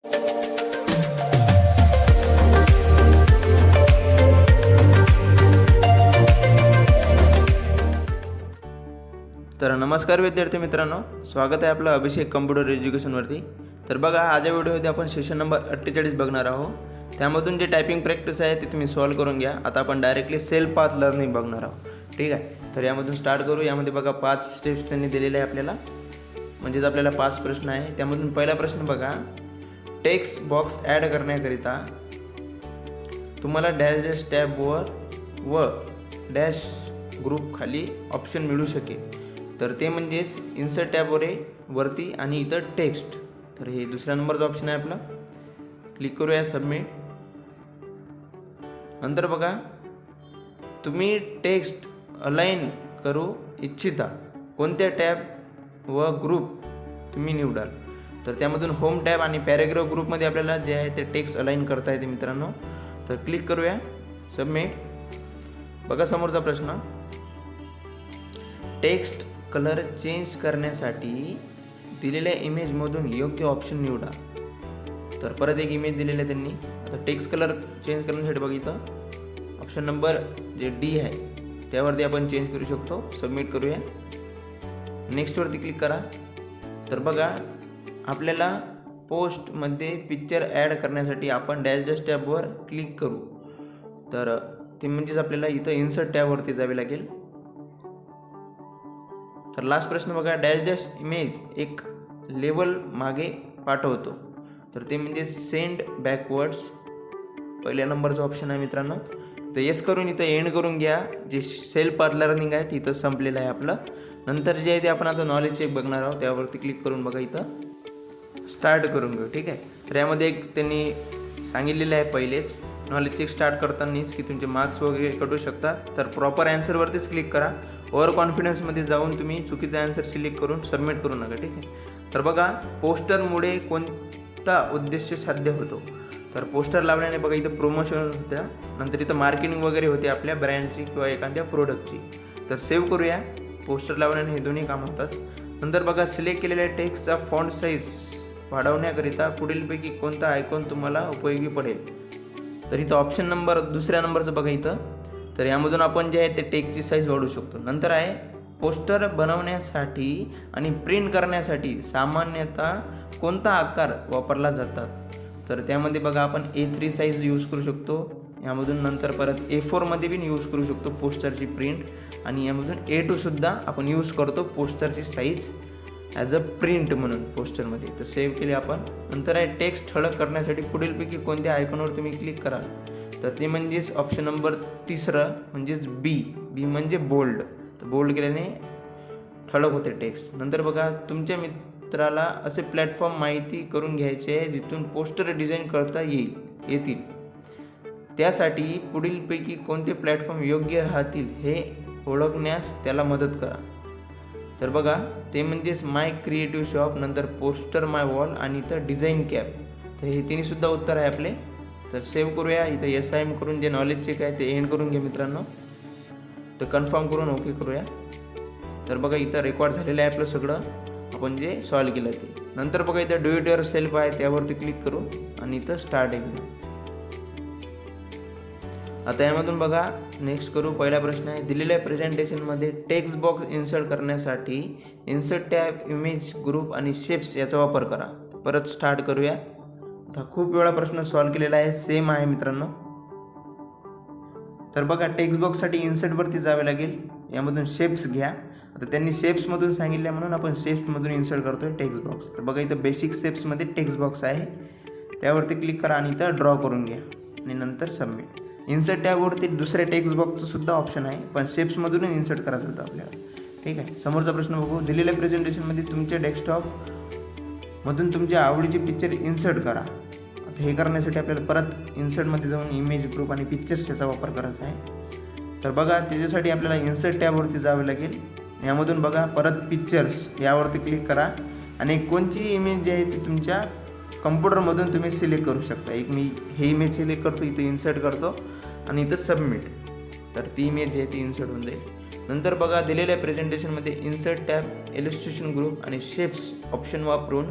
तर नमस्कार विद्यार्थी मित्रांनो, स्वागत आहे आपलं अभिषेक कम्प्युटर एज्युकेशनवरती. तर बघा, आज या व्हिडिओमध्ये आपण सेशन नंबर 48 बघणार आहोत. त्यामधून जे टायपिंग प्रॅक्टिस आहे ते तुम्ही सॉल्व करून घ्या. आता आपण डायरेक्टली सेल्फ पाथ लर्निंग बघणार आहोत. ठीक आहे, तर यामधून स्टार्ट करू. यामध्ये बघा 5 स्टेप्स त्यांनी दिलेले आहे आपल्याला, म्हणजेच आपल्याला 5 प्रश्न आहे. त्यामधून पहिला प्रश्न बघा, टेक्स्ट बॉक्स ॲड करण्याकरिता तुम्हाला डॅश डॅश टॅबवर व डॅश ग्रुप खाली ऑप्शन मिळू शकेल. तर ते म्हणजेच इन्सर्ट टॅबवर वरती आणि इथं टेक्स्ट. तर हे दुसऱ्या नंबरचा ऑप्शन आहे आपला. क्लिक करूया सबमिट. नंतर बघा, तुम्ही टेक्स्ट अलाइन करू इच्छिता कोणत्या टॅब व ग्रुप तुम्ही निवडाल. तर त्यामधून होम टॅब आणि पॅरेग्राफ ग्रुपमध्ये आपल्याला जे आहे ते टेक्स्ट अलाइन करता येते मित्रांनो. तर क्लिक करूया सबमिट. बघा समोरचा प्रश्न, टेक्स्ट कलर चेंज करण्यासाठी दिलेल्या इमेजमधून योग्य ऑप्शन निवडा. तर परत एक इमेज दिलेली आहे त्यांनी. आता टेक्स्ट कलर चेंज करण्यासाठी बघितलं ऑप्शन नंबर जे डी आहे त्यावरती आपण चेंज करू शकतो. सबमिट करूया. नेक्स्टवरती क्लिक करा. तर बघा, आपल्याला पोस्टमध्ये पिक्चर ॲड करण्यासाठी आपण डॅश डॅश टॅबवर क्लिक करू. तर ते म्हणजेच आपल्याला इथं इन्सर्ट टॅबवरती जावे लागेल. तर लास्ट प्रश्न बघा, डॅश डॅश इमेज एक लेवल मागे पाठवतो. तर ते म्हणजे सेंड बॅकवर्ड्स पहिल्या नंबरचा ऑप्शन आहे मित्रांनो. तर येस करून इथं एंड करून घ्या. जे सेल्फ पाथ लर्निंग आहे तिथं संपलेलं आहे आपलं. नंतर जे आहे ते आपण आता नॉलेज चेक बघणार आहोत. त्यावरती क्लिक करून बघा इथं स्टार्ट करून घेऊ. ठीक आहे, तर यामध्ये एक त्यांनी सांगितलेलं आहे पहिलेच नॉलेज चेक स्टार्ट करतानाच की तुमचे मार्क्स वगैरे कटू शकतात. तर प्रॉपर ॲन्सरवरतीच क्लिक करा. ओव्हर कॉन्फिडन्समध्ये जाऊन तुम्ही चुकीचा ॲन्सर सिलेक्ट करून सबमिट करू नका. ठीक आहे, तर बघा, पोस्टरमुळे कोणता उद्देश साध्य होतो. तर पोस्टर लावल्याने बघा इथं प्रमोशन होत्या, नंतर इथं मार्केटिंग वगैरे होते आपल्या ब्रँडची किंवा एखाद्या प्रोडक्टची. तर सेव्ह करूया. पोस्टर लावल्याने हे दोन्ही काम होतात. नंतर बघा, सिलेक्ट केलेल्या टेक्स्टचा फॉन्ट साईज वाढवण्याकरिता पुढीलपैकी कोणता आयकॉन तुम्हाला उपयोगी पडेल. तर इथं ऑप्शन नंबर दुसऱ्या नंबरचं बघा इथं. तर यामधून आपण जे आहे ते टेक्स्टची साईज वाढवू शकतो. नंतर आहे पोस्टर बनवण्यासाठी आणि प्रिंट करण्यासाठी सामान्यतः कोणता आकार वापरला जातात. तर त्यामध्ये बघा, आपण A3 साईज यूज करू शकतो यामधून. नंतर परत A4मध्ये पण यूज करू शकतो पोस्टरची प्रिंट. आणि यामधून A2 सुद्धा आपण यूज करतो पोस्टरची साईज ॲज अ प्रिंट म्हणून पोस्टरमध्ये. तर सेव्ह केले आपण. नंतर आहे टेक्स्ट ठळक करण्यासाठी पुढीलपैकी कोणत्या आयकॉनवर तुम्ही क्लिक कराल. तर ते म्हणजेच ऑप्शन नंबर तिसरं म्हणजेच बी म्हणजे बोल्ड. तर बोल्ड केल्याने ठळक होते टेक्स्ट. नंतर बघा, तुमच्या मित्राला असे प्लॅटफॉर्म माहिती करून घ्यायचे आहे जिथून पोस्टर डिझाईन करता येतील. त्यासाठी पुढीलपैकी कोणते प्लॅटफॉर्म योग्य राहतील हे ओळखण्यास त्याला मदत करा. तर बघा, ते म्हणजेच माय क्रिएटिव्ह शॉप, नंतर पोस्टर माय वॉल आणि इथं डिझाईन कॅप. तर हे तिन्हीसुद्धा उत्तर आहे आपले. तर सेव्ह करूया. इथं SIM करून जे नॉलेज चेक आहे ते एंड करून घ्या मित्रांनो. तर कन्फर्म करून ओके करूया. तर बघा, इथं रेकॉर्ड झालेलं आहे आपलं सगळं, आपण जे सॉल्व केलं ते. नंतर बघा, इथं डू इट युअर सेल्फ आहे त्यावरती क्लिक करू आणि इथं स्टार्ट एकदम. आता यामधून बघा नेक्स्ट करू. पहिला प्रश्न आहे, दिलेल्या प्रेझेंटेशनमध्ये टेक्स्ट बॉक्स इन्सर्ट करण्यासाठी इन्सर्ट टॅब, इमेज, ग्रुप आणि शेप्स याचा वापर करा. परत स्टार्ट करूया. आता खूप वेळा प्रश्न सॉल्व केलेला आहे, सेम आहे मित्रांनो. तर बघा, टेक्स्ट बॉक्ससाठी इन्सर्टवरती जावे लागेल. यामधून शेप्स घ्या. आता त्यांनी शेप्समधून सांगितलं म्हणून आपण शेप्समधून इन्सर्ट करतोय टेक्स्ट बॉक्स. तर बघा, इथं बेसिक शेप्समध्ये टेक्स्ट बॉक्स आहे त्यावरती क्लिक करा आणि इथं ड्रॉ करून घ्या आणि नंतर सबमिट. इन्सर्ट टॅबवरती दुसऱ्या टेक्स्ट बॉक्सचं सुद्धा ऑप्शन आहे, पण शेप्समधूनच इन्सर्ट करायचं होतं आपल्याला. ठीक आहे, समोरचा प्रश्न बघू. दिलेल्या प्रेझेंटेशनमध्ये तुमच्या डेस्कटॉपमधून तुमच्या आवडीची पिक्चर इन्सर्ट करा. आता हे करण्यासाठी आपल्याला परत इन्सर्टमध्ये जाऊन इमेज, ग्रुप आणि पिक्चर्स याचा वापर करायचा आहे. तर बघा, त्याच्यासाठी आपल्याला इन्सर्ट टॅबवरती जावे लागेल. यामधून बघा, परत पिक्चर्स यावरती क्लिक करा आणि कोणची इमेज जी आहे ती तुमच्या कम्प्युटरमधून तुम्ही सिलेक्ट करू शकता. एक मी हे इमेज सिलेक्ट करतो, इथं इन्सर्ट करतो आणि इथं सबमिट. तर ती इमेज जी आहे ती इन्सर्ट होऊन जाईल. नंतर बघा, दिलेल्या प्रेझेंटेशनमध्ये इन्सर्ट टॅब, इलस्ट्रेशन, ग्रुप आणि शेप्स ऑप्शन वापरून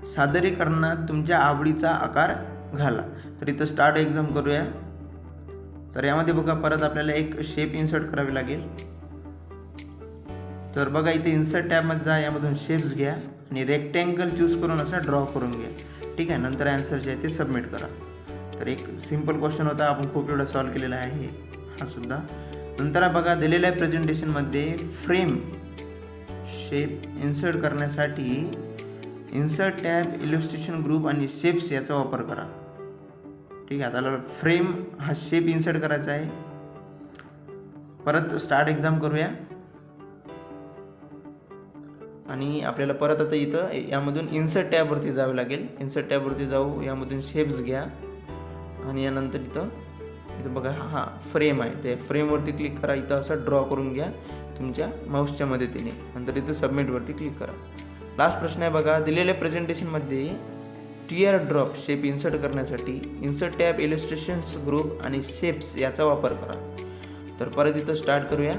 सादरीकरणात तुमच्या आवडीचा आकार घाला. तर इथं स्टार्ट एक्झाम करूया. तर यामध्ये बघा परत आपल्याला एक शेप इन्सर्ट करावी लागेल. तर बघा इथे इन्सर्ट टॅबमध्ये जा, यामधून शेप्स घ्या आणि रेक्टँगल चूज करून असा ड्रॉ करून घ्या. ठीक आहे, नंतर ॲन्सर जे आहे ते सबमिट करा. तर एक सिम्पल क्वेश्चन होता, आपण खूप वेळा सॉल्व केलेला आहे हा सुद्धा. नंतर बघा दिलेल्या प्रेझेंटेशनमध्ये फ्रेम शेप इन्सर्ट करण्यासाठी इन्सर्ट टॅब, इलस्ट्रेशन ग्रुप आणि शेप्स याचा वापर करा. ठीक आहे, आता फ्रेम हा शेप इन्सर्ट करायचा आहे. परत स्टार्ट एक्झाम करूया आणि आपल्याला परत आता इथं यामधून इन्सर्ट टॅबवरती जावे लागेल. इन्सर्ट टॅबवरती जाऊ, यामधून शेप्स घ्या आणि यानंतर इथं बघा हा फ्रेम आहे, त्या फ्रेमवरती क्लिक करा. इथं असं ड्रॉ करून घ्या तुमच्या माऊसच्या मदतीने. नंतर इथं सबमिटवरती क्लिक करा. लास्ट प्रश्न आहे बघा, दिलेल्या प्रेझेंटेशनमध्ये टिअर ड्रॉप शेप इन्सर्ट करण्यासाठी इन्सर्ट टॅब, इलस्ट्रेशन्स ग्रुप आणि शेप्स याचा वापर करा. तर परत इथं स्टार्ट करूया.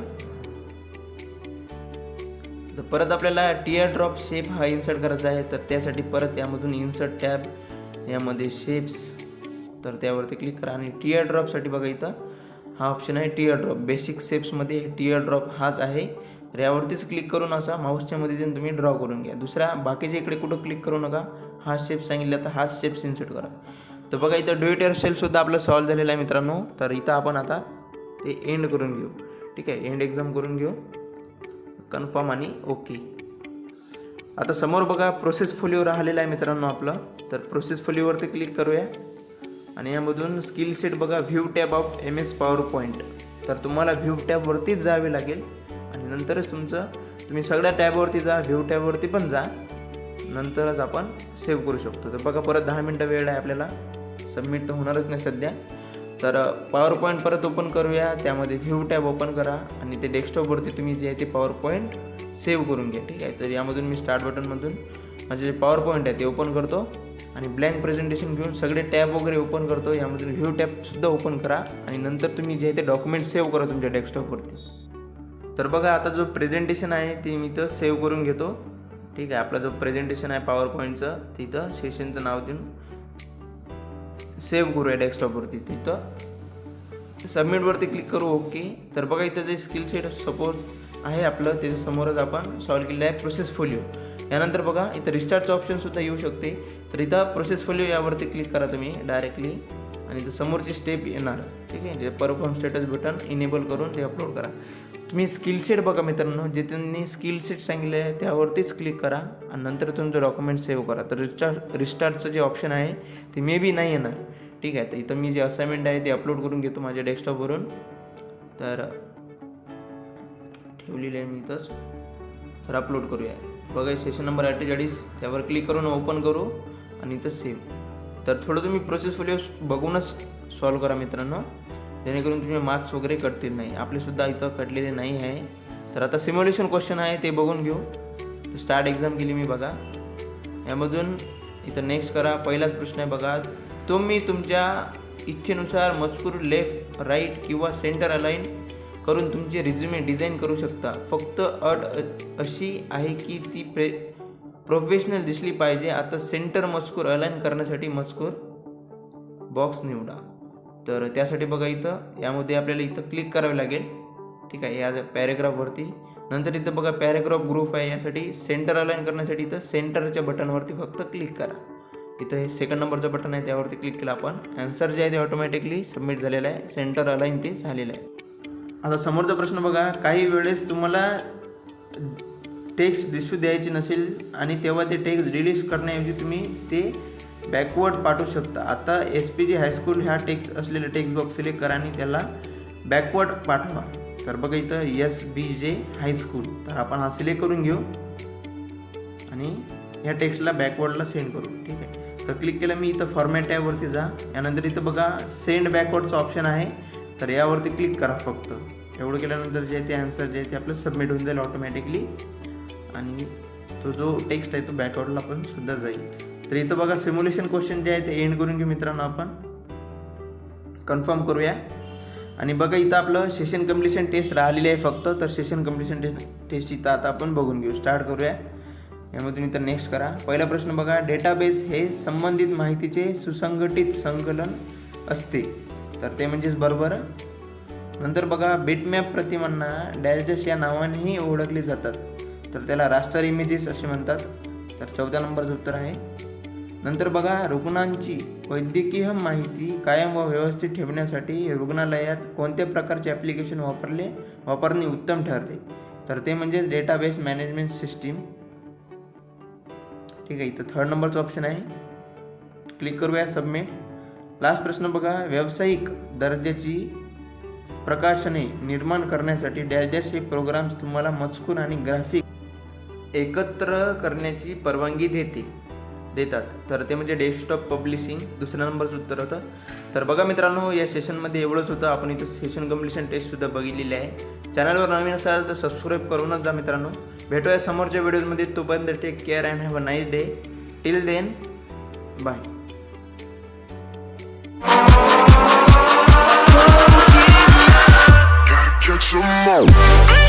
तर परत आपल्याला टिअर ड्रॉप शेप हा इन्सर्ट करायचा आहे. तर त्यासाठी परत यामधून इन्सर्ट टॅब, यामध्ये शेप्स, तर त्यावरती क्लिक करा आणि टिअर ड्रॉपसाठी बघा इथं हा ऑप्शन आहे टिअर ड्रॉप. बेसिक शेप्समध्ये टिअर ड्रॉप हाच आहे. तर यावरतीच क्लिक करून असा माऊसच्या मदतीने तुम्ही ड्रॉ करून घ्या. दुसऱ्या बाकीच्या इकडे कुठं क्लिक करू नका. हा शेप सांगितला तर हाच शेप्स इन्सर्ट करा. तर बघा इथं डू इट योरसेल्फसुद्धा आपलं सॉल्व झालेलं आहे मित्रांनो. तर इथं आपण आता ते एंड करून घेऊ. ठीक आहे, एंड एक्झाम करून घेऊ, कन्फर्म आणि ओके. आता समोर बघा प्रोसेस फोलिओ राहिलेला आहे मित्रांनो आपलं. तर प्रोसेस फोलिओवरती क्लिक करूया आणि यामधून स्किल सेट बघा, view tab of MS PowerPoint. तर तुम्हाला व्ह्यू टॅबवरतीच जावे लागेल आणि नंतरच तुम्ही सगळ्या टॅबवरती जा, व्ह्यू टॅबवरती पण जा, नंतरच आपण सेव्ह करू शकतो. तर बघा परत 10 मिनटं वेळ आहे आपल्याला. सबमिट तर होणारच नाही सध्या. तर PowerPoint परत ओपन करूया, त्यामध्ये व्ह्यू टॅब ओपन करा आणि ते डेस्कटॉपवरती तुम्ही जे आहे ते PowerPoint सेव्ह करून घ्या. ठीक आहे, तर यामधून मी स्टार्ट बटनमधून माझे जे PowerPoint आहे ते ओपन करतो आणि ब्लँक प्रेझेंटेशन घेऊन सगळे टॅब वगैरे ओपन करतो. यामधून व्ह्यू टॅबसुद्धा ओपन करा आणि नंतर तुम्ही जे आहे ते डॉक्युमेंट सेव्ह करा तुमच्या डेस्कटॉपवरती. तर बघा आता जो प्रेझेंटेशन आहे ते मी इथं सेव्ह करून घेतो. ठीक आहे, आपला जो प्रेझेंटेशन आहे PowerPointचं तिथं सेशनचं नाव देऊन सेव्ह करूया डेस्कटॉपवरती. तिथं सबमिटवरती क्लिक करू, ओके. तर बघा इथं जे स्किल सेट सपोज आहे आपलं त्याच्यासमोरच आपण सॉल्व केलेलं आहे प्रोसेस फोलिओ. यानंतर बघा इथं रिस्टार्टचं ऑप्शनसुद्धा येऊ शकते. तर इथं प्रोसेस फोलिओ यावरती क्लिक करा तुम्ही डायरेक्टली आणि इथं समोरची स्टेप येणार. ठीक आहे, परफॉर्म स्टेटस बटन इनेबल करून ते अपलोड करा. तुम्ही स्किल सेट बघा मित्रांनो, जे त्यांनी स्किल सेट सांगितले आहे त्यावरतीच क्लिक करा आणि नंतर तुमचं डॉक्युमेंट सेव्ह करा. तर रिस्टार्टचं जे ऑप्शन आहे ते मे बी नाही येणार. ठीक आहे, तर इथं मी जे असाइनमेंट आहे ते अपलोड करून घेतो माझ्या डेस्कटॉपवरून. तर ठेवलेलं आहे मी इथंच. तर अपलोड करूया. बघा सेशन नंबर 48 त्यावर क्लिक करून ओपन करू आणि इथं सेव्ह. तर थोडं तुम्ही प्रोसेस फोलिओ बघूनच सॉल्व करा मित्रांनो, जेणेकरून तुम्ही मार्क्स वगैरे कटतील नाही. आपलेसुद्धा इथं कटलेले नाही आहे. तर आता सिम्युलेशन क्वेश्चन आहे ते बघून घेऊ. तर स्टार्ट एक्झाम केली मी बघा. यामधून इथं नेक्स्ट करा. पहिलाच प्रश्न आहे बघा, तुम्ही तुमच्या इच्छेनुसार मजकूर लेफ्ट, राईट किंवा सेंटर अलाइन करून तुमचे रिझ्युमे डिझाईन करू शकता. फक्त अट अशी आहे की ती प्रोफेशनल दिसली पाहिजे. आता सेंटर मजकूर अलाइन करण्यासाठी मजकूर बॉक्स निवडा. तर त्यासाठी बघा इथं यामध्ये आपल्याला इथं क्लिक करावे लागेल. ठीक आहे, या पॅरेग्राफवरती. नंतर इथं बघा पॅरेग्राफ ग्रुप आहे, यासाठी सेंटर अलाइन करण्यासाठी इथं सेंटरच्या बटनवरती फक्त क्लिक करा. इथं हे सेकंड नंबरचं बटन आहे त्यावरती क्लिक केलं आपण. ॲन्सर जे आहे ते ऑटोमॅटिकली सबमिट झालेलं आहे. सेंटर अलाइन ते झालेलं आहे. आता समोरचा प्रश्न बघा, काही वेळेस तुम्हाला टेक्स्ट दिसू द्यायचे नसेल आणि तेव्हा ते टेक्स्ट डिलीट करण्याऐवजी तुम्ही ते बॅकवर्ड पाठवू शकता. आता SPG हायस्कूल ह्या टेक्स्ट असलेलं टेक्स्ट बॉक्स सिलेक्ट करा आणि त्याला बॅकवर्ड पाठवा. तर बघा इथं SBJ हायस्कूल, तर आपण हा सिलेक्ट करून घेऊ आणि ह्या टेक्स्टला बॅकवर्डला सेंड करू. ठीक आहे, तर क्लिक केलं मी. इथं फॉर्मॅट टॅबवरती जा. यानंतर इथं बघा सेंड बॅकवर्डचं ऑप्शन आहे, तर यावरती क्लिक करा फक्त. एवढं केल्यानंतर जे ते आन्सर जे आहे ते आपलं सबमिट होऊन जाईल ऑटोमॅटिकली आणि तो जो टेक्स्ट आहे तो बॅकवर्डला पण सुद्धा जाईल. तर इथं बघा सिम्युलेशन क्वेश्चन जे आहे ते एंड करून घेऊ मित्रांनो. आपण कन्फर्म करूया आणि बघा इथं आपलं सेशन कम्प्लिशन टेस्ट राहिलेली आहे फक्त. तर सेशन कम्प्लिशन टेस्ट इथं आता आपण बघून घेऊ. स्टार्ट करूया. यामधून इतर नेक्स्ट करा. पहिला प्रश्न बघा, डेटाबेस हे संबंधित माहितीचे सुसंघटित संकलन असते, तर ते म्हणजेच बरोबर. नंतर बघा, बिटमॅप प्रतिमांना डॅश डॅश या नावानेही ओळखले जातात, तर त्याला रास्टर इमेजेस असे म्हणतात, तर 14 नंबरचं उत्तर आहे. नंतर बघा, रुग्णांची वैद्यकीय माहिती कायम व व्यवस्थित ठेवण्यासाठी रुग्णालयात कोणत्या प्रकारचे ॲप्लिकेशन वापरणे उत्तम ठरते, तर ते म्हणजेच डेटाबेस मॅनेजमेंट सिस्टीम. ठीक आहे, इथं 3rd नंबरचं ऑप्शन आहे. क्लिक करूया सबमिट. लास्ट प्रश्न बघा, व्यावसायिक दर्जाची प्रकाशने निर्माण करण्यासाठी डॅश डॅश हे प्रोग्राम्स तुम्हाला मजकूर आणि ग्राफिक एकत्र करण्याची परवानगी देतात, तर ते म्हणजे डेस्कटॉप पब्लिशिंग. 2ऱ्या नंबरचं उत्तर होतं. तर बघा मित्रांनो, या सेशनमध्ये एवढंच होतं. आपण इथं सेशन कम्प्लिशन टेस्टसुद्धा बघितलेली आहे. चॅनलवर नवीन असाल तर सबस्क्राईब करूनच जा मित्रांनो. भेटूया समोरच्या व्हिडिओमध्ये. तोपर्यंत take care and have a nice day. Till then, bye. Catch 'em all.